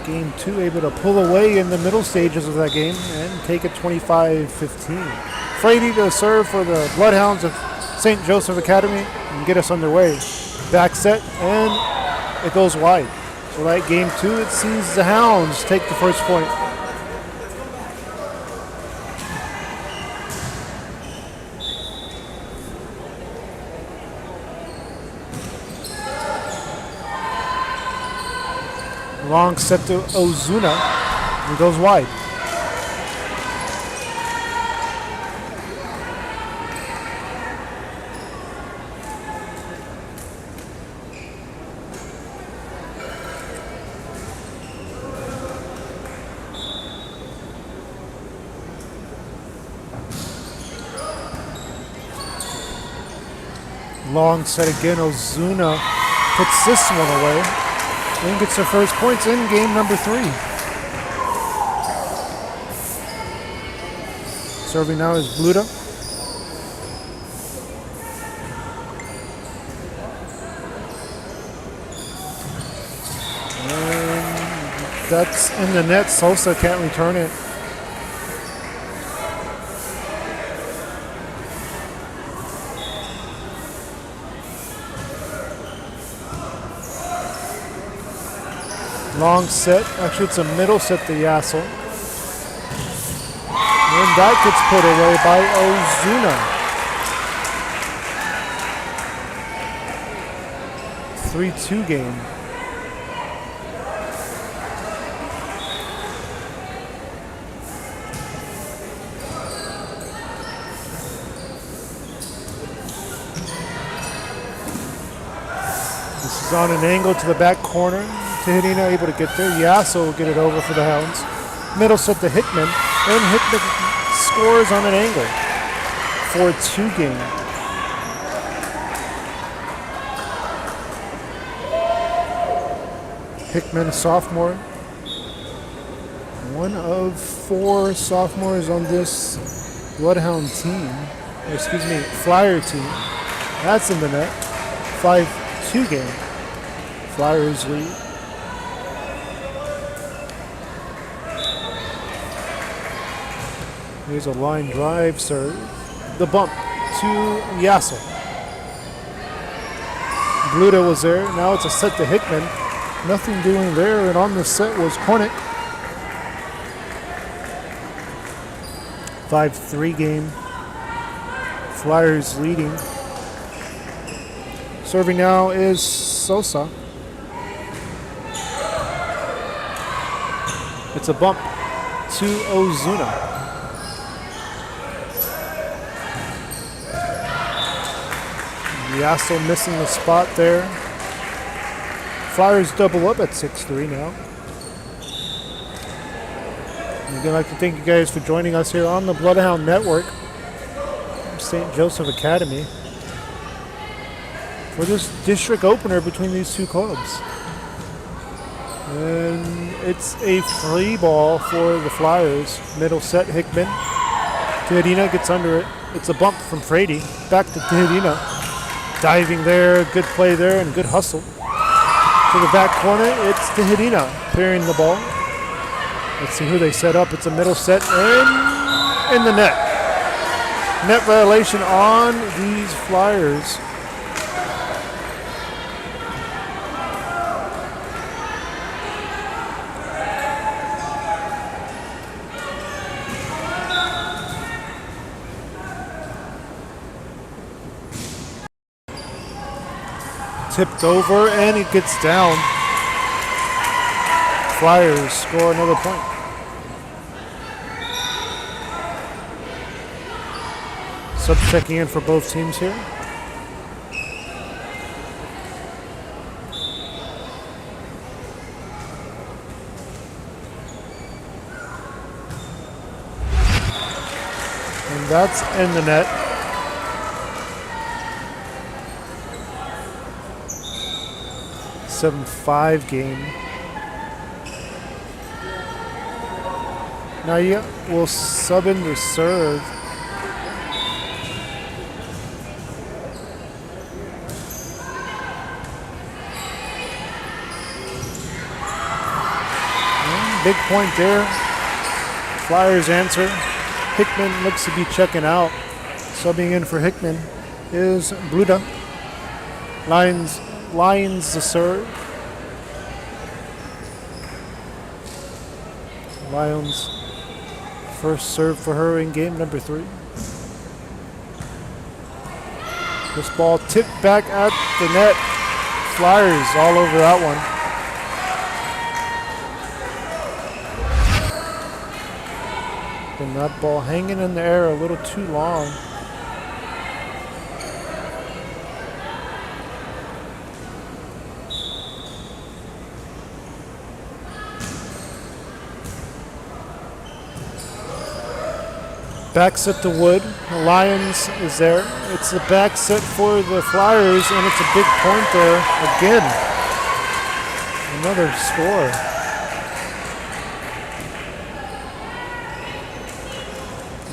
Game two able to pull away in the middle stages of that game and take it 25-15. Frady to serve for the Bloodhounds of St. Joseph Academy and get us underway. Back set, and it goes wide. So that game two, it sees the Hounds take the first point. Long set to Ozuna, and goes wide. Long set again. Ozuna puts this one away and gets their first points in game number 3. Serving now is Bluda. And that's in the net. Sosa can't return it. Long set. Actually, it's a middle set to Yassel. And that gets put away by Ozuna. 3-2 game. This is on an angle to the back corner. Tehadina able to get there. Yasso will get it over for the Hounds. Middle set to Hickman. And Hickman scores on an angle. 4-2 game. Hickman, a sophomore. One of 4 sophomores on this Bloodhound team. Or excuse me, Flyer team. That's in the net. 5-2 game. Flyers lead. Here's a line drive serve. The bump to Yassel. Bluda was there. Now it's a set to Hickman. Nothing doing there. And on the set was Kornick. 5-3 game. Flyers leading. Serving now is Sosa. It's a bump to Ozuna. Yasso missing the spot there. Flyers double up at 6-3 now. And again, I'd like to thank you guys for joining us here on the Bloodhound Network, St. Joseph Academy, for this district opener between these two clubs. And it's a free ball for the Flyers. Middle set, Hickman. Tehadina gets under it. It's a bump from Frady. Back to Tehadina. Diving there, good play there, and good hustle. To the back corner, it's Tehadina clearing the ball. Let's see who they set up. It's a middle set and in the net. Net violation on these Flyers. Tipped over and it gets down. Flyers score another point. Subs checking in for both teams here. And that's in the net. A 7-5 game. Naya will sub in the serve. Big point there. Flyers answer. Hickman looks to be checking out. Subbing in for Hickman is Bluda. Lines the serve. Lions first serve for her in game number 3. This ball tipped back at the net. Flyers all over that one. And that ball hanging in the air a little too long. Back set to Wood. The Lions is there. It's the back set for the Flyers, and it's a big point there again. Another score.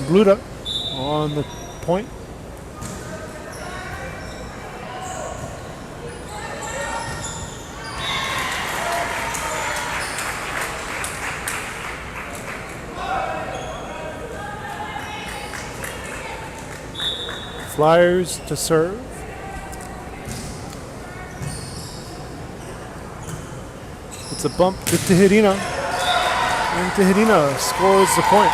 Bluda on the point. Flyers to serve. It's a bump to Tijerina. And Tijerina scores the point.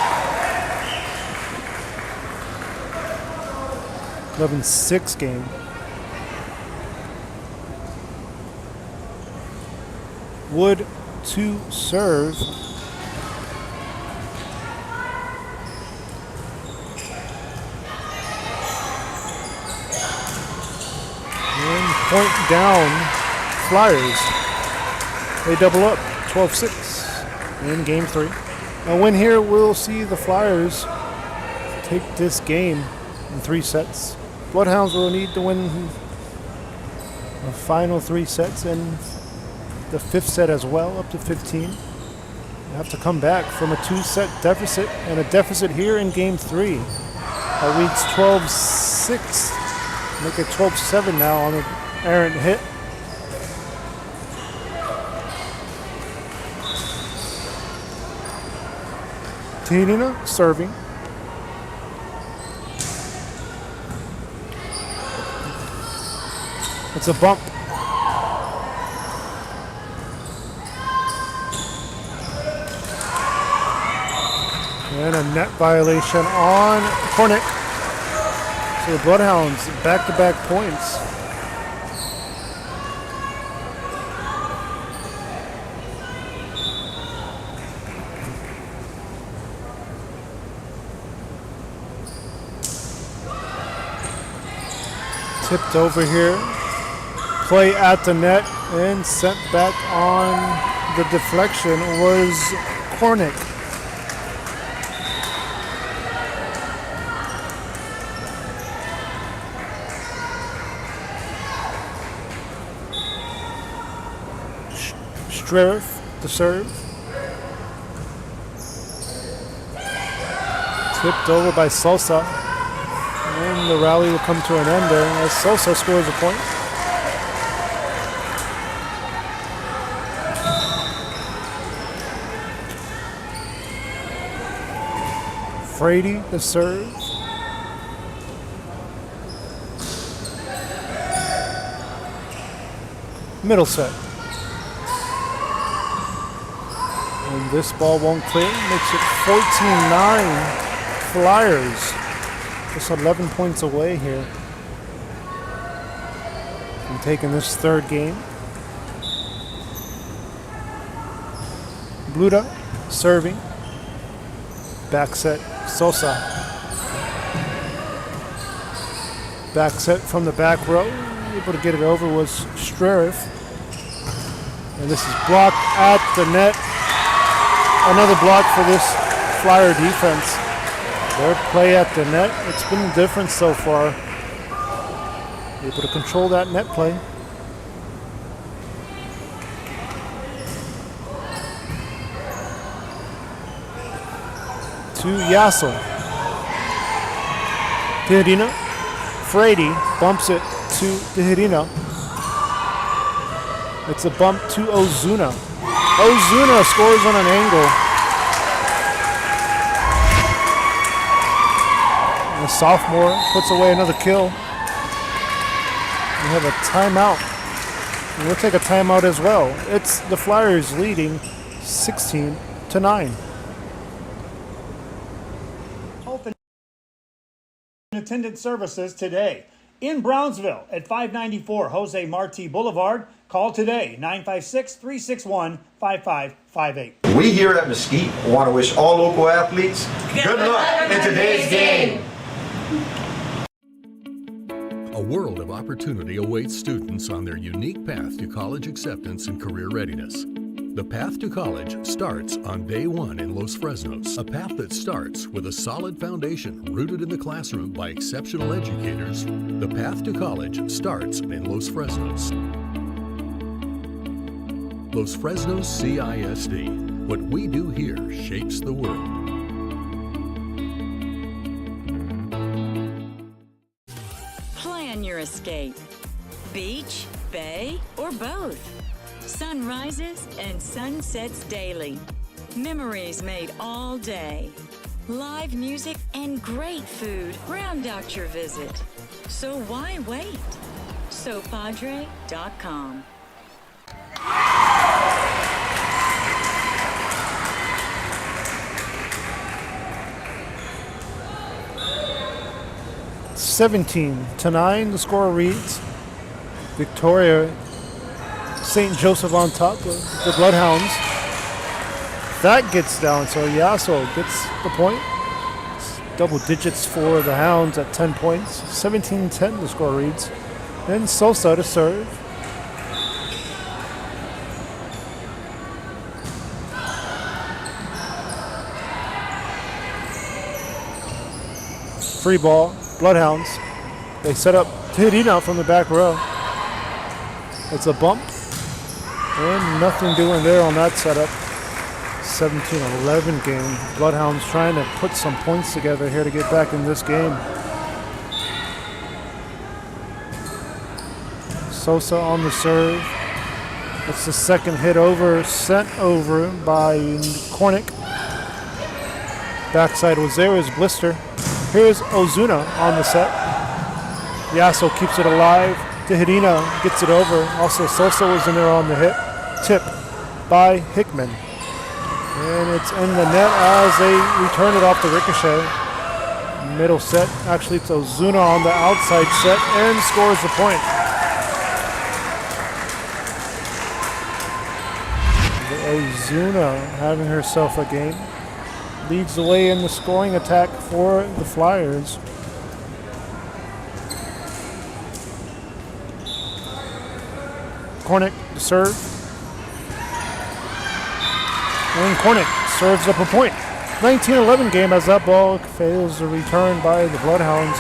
11-6 game. Wood to serve. Point down, Flyers. They double up, 12-6 in game 3. A win here will see the Flyers take this game in 3 sets. Bloodhounds will need to win the final 3 sets and the 5th set as well, up to 15. They have to come back from a 2-set deficit and a deficit here in game 3. That reads 12-6. Make it 12-7 now on the errant hit. Tijerina serving. It's a bump. And a net violation on Cornick. So the Bloodhounds back-to-back points. Tipped over here. Play at the net and sent back on the deflection was Cornick. Streriff to serve. Tipped over by Sosa. And the rally will come to an end there as Sosa scores a point. Frady to serve. Middle set. And this ball won't clear. Makes it 14-9 Flyers. Just 11 points away here from taking this 3rd game. Bluda serving. Back set Sosa. Back set from the back row. Able to get it over was Streriff. And this is blocked at the net. Another block for this Flyer defense. Their play at the net, it's been the difference so far. Able to control that net play. To Yasso. Tijerina. Frady bumps it to Tijerina. It's a bump to Ozuna. Ozuna scores on an angle. The sophomore puts away another kill. We have a timeout. And we'll take a timeout as well. It's the Flyers leading 16-9. Health and attendant services today. In Brownsville at 594 Jose Marti Boulevard. Call today, 956-361-5558. We here at Mesquite want to wish all local athletes good luck in today's game. A world of opportunity awaits students on their unique path to college acceptance and career readiness. The path to college starts on day one in Los Fresnos. A path that starts with a solid foundation rooted in the classroom by exceptional educators. The path to college starts in Los Fresnos. Los Fresnos CISD. What we do here shapes the world. Plan your escape. Beach, bay, or both. Sun rises and sun sets daily. Memories made all day. Live music and great food round out your visit. So why wait? SoPadre.com. (17-9). The score reads Victoria, St. Joseph on top of the Bloodhounds. That gets down, so Yasso gets the point. It's double digits for the Hounds at 10 points. 17-10 the score reads. Then Sosa to serve. Free ball, Bloodhounds. They set up Tirina from the back row. It's a bump. And nothing doing there on that setup. 17-11 game. Bloodhounds trying to put some points together here to get back in this game. Sosa on the serve. It's the second hit over, sent over by Cornick. Backside was there is Blister. Here's Ozuna on the set. Yasso keeps it alive. Tehirina gets it over. Also Sosa was in there on the hit. Tip by Hickman. And it's in the net as they return it off the ricochet. Middle set. Actually, it's Ozuna on the outside set and scores the point. Ozuna having herself a game. Leads the way in the scoring attack for the Flyers. Cornick to serve. And Cornick serves up a point. 19-11 game as that ball fails the return by the Bloodhounds.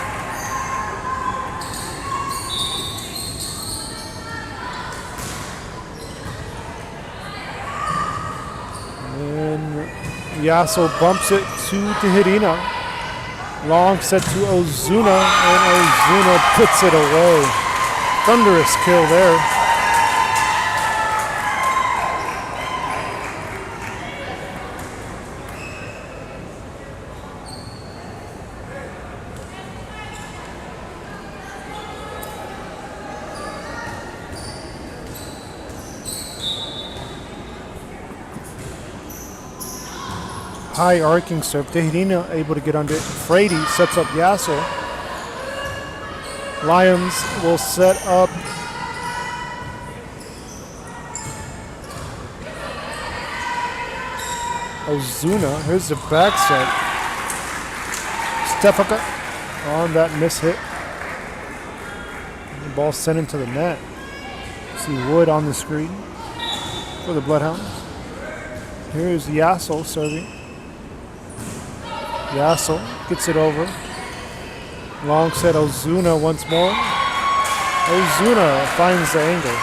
And Yasso bumps it to Tehirina. Long set to Ozuna, and Ozuna puts it away. Thunderous kill there. High arcing serve. Tehirina able to get under it. Frady sets up Yasso. Lions will set up Ozuna. Here's the back set. Stefaka on that miss hit. The ball sent into the net. See Wood on the screen for the Bloodhounds. Here's Yasso serving. Yasso gets it over. Long set Ozuna once more. Ozuna finds the angle.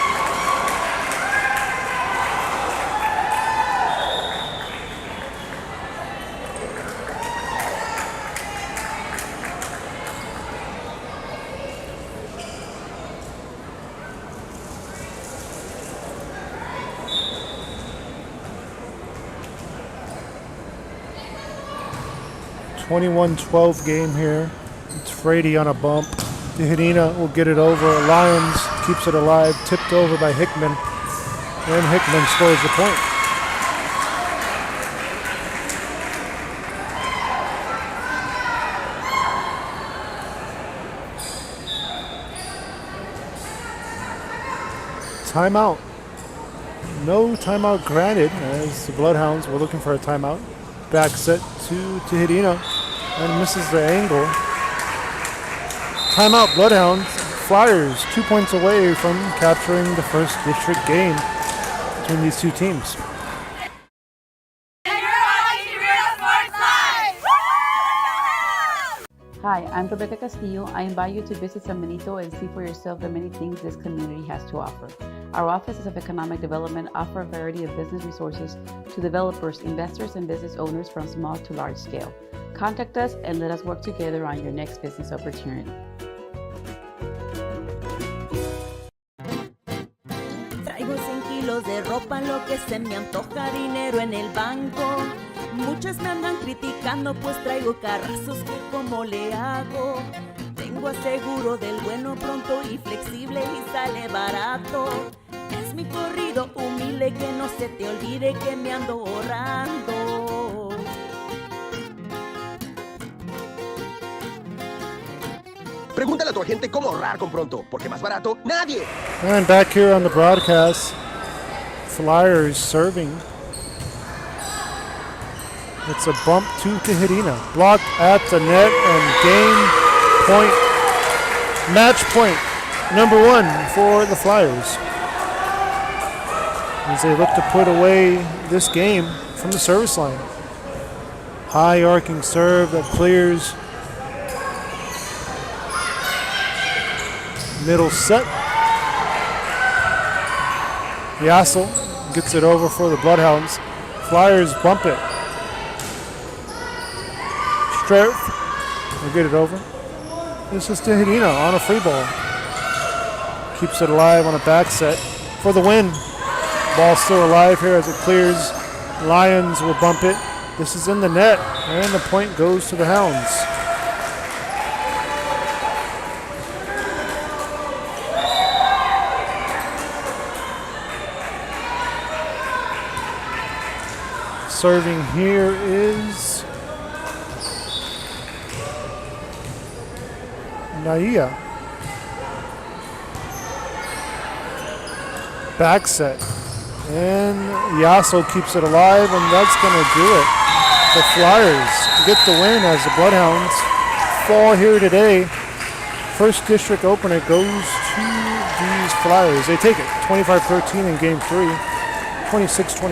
(21-12) game here. It's Frady on a bump. Tehirina will get it over. Lyons keeps it alive. Tipped over by Hickman. And Hickman scores the point. Timeout. No timeout granted as the Bloodhounds were looking for a timeout. Back set to Tehirina and misses the angle. Timeout Bloodhounds. Flyers 2 points away from capturing the first district game between these two teams. Hi, I'm Rebecca Castillo. I invite you to visit San Benito and see for yourself the many things this community has to offer. Our offices of economic development offer a variety of business resources to developers, investors, and business owners from small to large scale. Contact us and let us work together on your next business opportunity. Traigo 100 kilos de ropa, lo que se me antoja, dinero en el banco. Muchas me andan criticando, pues traigo carrazos que cómo le hago. Tengo aseguro del bueno, pronto y flexible y sale barato. Es mi corrido humilde, que no se te olvide que me ando ahorrando. Pregúntale a tu agente cómo ahorrar con Pronto, porque más barato, nadie. And back here on the broadcast, Flyers serving. It's a bump to Tejerina. Blocked at the net and game point. Match point number 1 for the Flyers, as they look to put away this game from the service line. High arcing serve that clears. Middle set. Yassel gets it over for the Bloodhounds. Flyers bump it. Strength. They get it over. This is Tejerina on a free ball. Keeps it alive on a back set for the win. Ball still alive here as it clears. Lions will bump it. This is in the net, and the point goes to the Hounds. Serving here is Naya. Back set. And Yasso keeps it alive, and that's going to do it. The Flyers get the win as the Bloodhounds fall here today. First district opener goes to these Flyers. They take it 25-13 in game 3, 26-20.